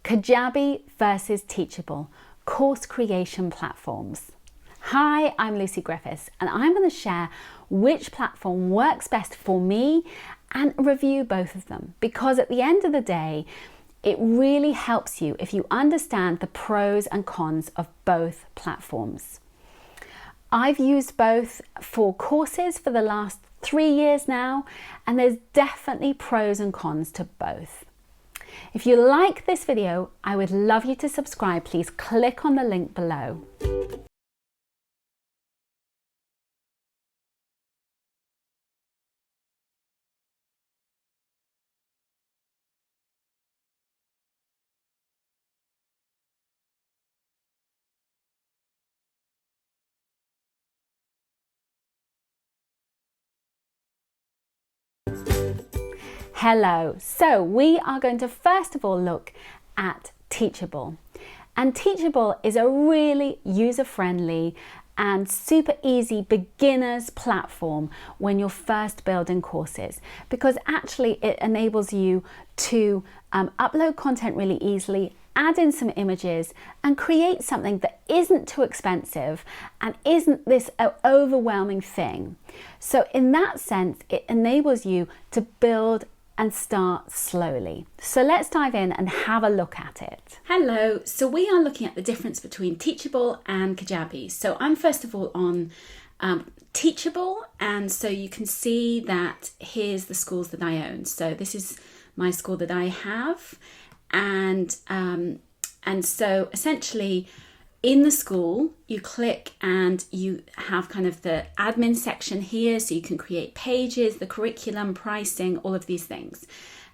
Kajabi versus Teachable, course creation platforms. Hi, I'm Lucy Griffiths, and I'm going to share which platform works best for me and review both of them, because at the end of the day, it really helps you if you understand the pros and cons of both platforms. I've used both for courses for the last 3 years now, and there's definitely pros and cons to both. If you like this video, I would love you to subscribe. Please click on the link below. Hello, so we are going to first of all look at Teachable. And Teachable is a really user-friendly and super easy beginner's platform when you're first building courses, because actually it enables you to upload content really easily, add in some images and create something that isn't too expensive and isn't this overwhelming thing. So in that sense, it enables you to build and start slowly. So let's dive in and have a look at it. Hello, so we are looking at the difference between Teachable and Kajabi. So I'm first of all on Teachable, and so you can see that here's the schools that I own. So this is my school that I have, and so essentially in the school, you click and you have kind of the admin section here, so you can create pages, the curriculum, pricing, all of these things.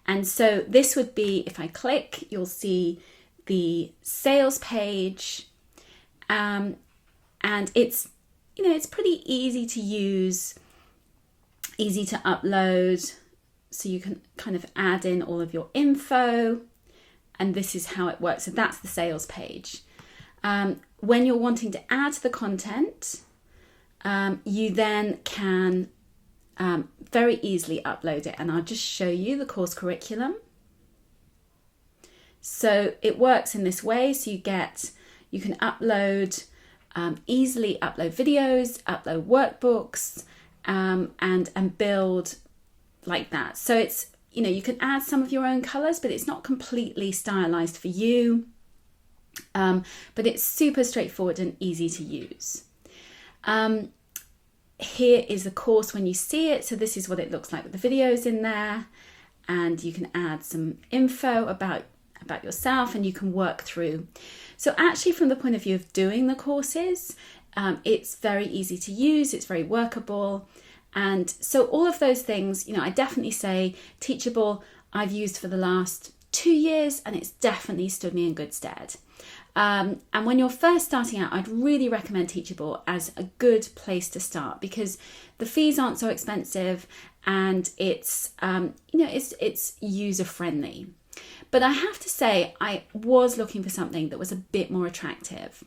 And so this would be, if I click, you'll see the sales page, and it's, it's pretty easy to use, easy to upload, so you can kind of add in all of your info, and this is how it works. So that's the sales page. When you're wanting to add the content, you then can very easily upload it. And I'll just show you the course curriculum. So it works in this way. So you can upload, easily upload videos, upload workbooks, and build like that. So it's, you can add some of your own colors, but it's not completely stylized for you. But it's super straightforward and easy to use. Here is the course when you see it. So this is what it looks like with the videos in there, and you can add some info about yourself, and you can work through. So actually, from the point of view of doing the courses, it's very easy to use, it's very workable. And so all of those things, I definitely say Teachable I've used for the last 2 years, and it's definitely stood me in good stead. And when you're first starting out, I'd really recommend Teachable as a good place to start, because the fees aren't so expensive, and it's it's user friendly. But I have to say, I was looking for something that was a bit more attractive.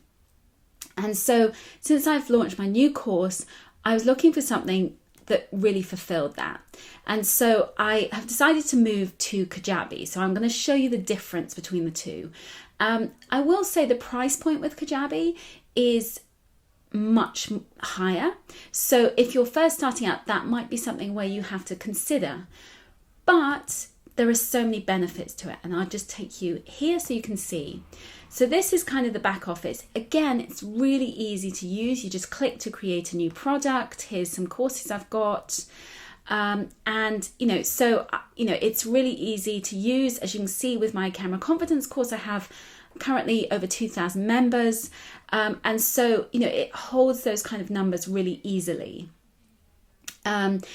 And so since I've launched my new course, I was looking for something that really fulfilled that. And so I have decided to move to Kajabi. So I'm going to show you the difference between the two. I will say the price point with Kajabi is much higher. So if you're first starting out, that might be something where you have to consider. But there are so many benefits to it. And I'll just take you here so you can see. So this is kind of the back office. Again, it's really easy to use. You just click to create a new product. Here's some courses I've got. It's really easy to use. As you can see with my camera confidence course, I have currently over 2,000 members. And so, it holds those kind of numbers really easily. And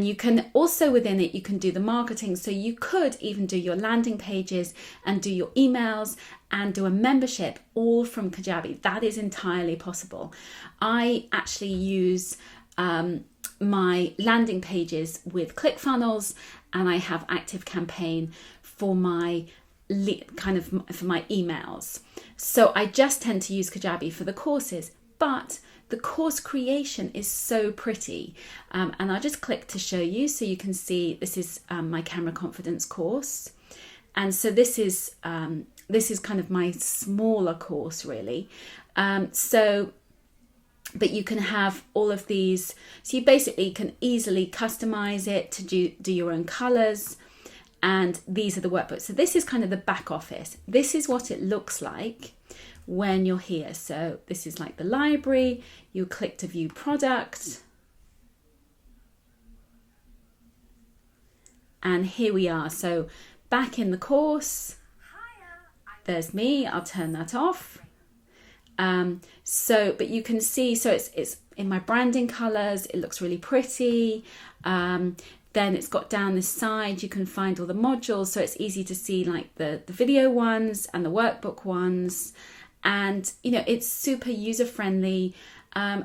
you can also, within it, you can do the marketing. So you could even do your landing pages and do your emails and do a membership all from Kajabi. That is entirely possible. I actually use my landing pages with ClickFunnels, and I have Active Campaign for my for my emails. So I just tend to use Kajabi for the courses, but the course creation is so pretty. And I'll just click to show you so you can see this is my camera confidence course. And so this is kind of my smaller course, really. But you can have all of these. So you basically can easily customize it to do your own colors. And these are the workbooks. So this is kind of the back office. This is what it looks like when you're here. So this is like the library. You click to view product. And here we are. So back in the course, there's me. I'll turn that off. But you can see, so it's in my branding colors. It looks really pretty. Then it's got down this side, you can find all the modules. So it's easy to see like the video ones and the workbook ones. And, you know, it's super user-friendly. And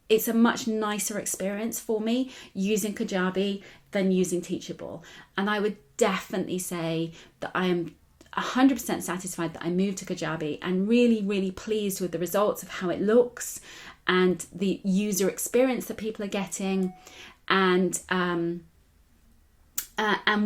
it's a much nicer experience for me using Kajabi than using Teachable. And I would definitely say that I am 100% satisfied that I moved to Kajabi, and really, really pleased with the results of how it looks and the user experience that people are getting, and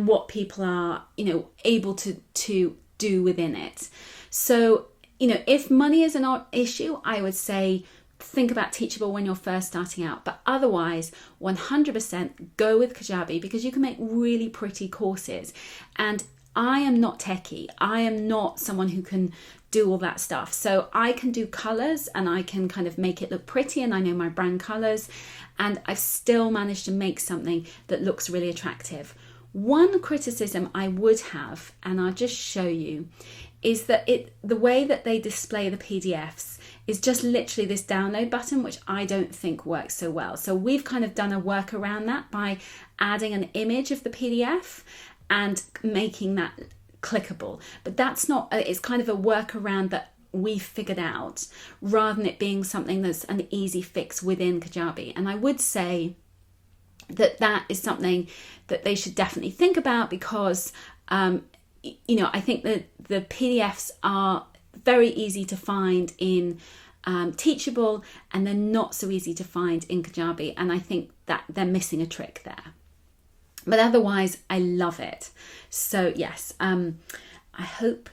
what people are, you know, able to do within it. So, you know, if money is an issue, I would say think about Teachable when you're first starting out, but otherwise 100% go with Kajabi, because you can make really pretty courses. And I am not techie. I am not someone who can do all that stuff. So I can do colors and I can kind of make it look pretty, and I know my brand colors, and I've still managed to make something that looks really attractive. One criticism I would have, and I'll just show you, is that the way that they display the PDFs is just literally this download button, which I don't think works so well. So we've kind of done a work around that by adding an image of the PDF and making that clickable. But that's not, it's kind of a workaround that we figured out, rather than it being something that's an easy fix within Kajabi. And I would say that is something that they should definitely think about, because you know, I think that the PDFs are very easy to find in Teachable, and they're not so easy to find in Kajabi. And I think that they're missing a trick there. But otherwise, I love it. So yes, I hope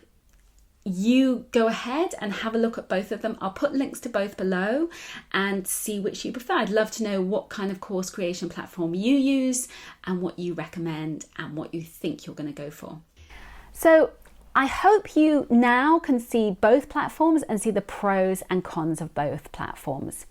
you go ahead and have a look at both of them. I'll put links to both below and see which you prefer. I'd love to know what kind of course creation platform you use and what you recommend and what you think you're going to go for. So I hope you now can see both platforms and see the pros and cons of both platforms.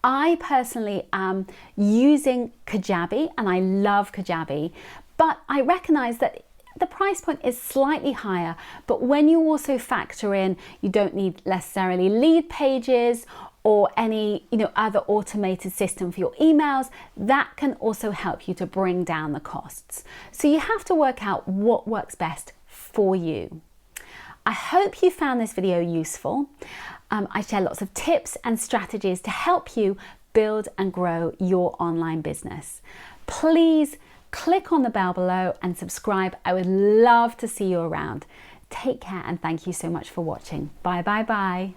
I personally am using Kajabi and I love Kajabi, but I recognize that the price point is slightly higher. But when you also factor in, you don't need necessarily lead pages or any, you know, other automated system for your emails, that can also help you to bring down the costs. So you have to work out what works best for you. I hope you found this video useful. I share lots of tips and strategies to help you build and grow your online business. Please click on the bell below and subscribe. I would love to see you around. Take care and thank you so much for watching. Bye, bye, bye.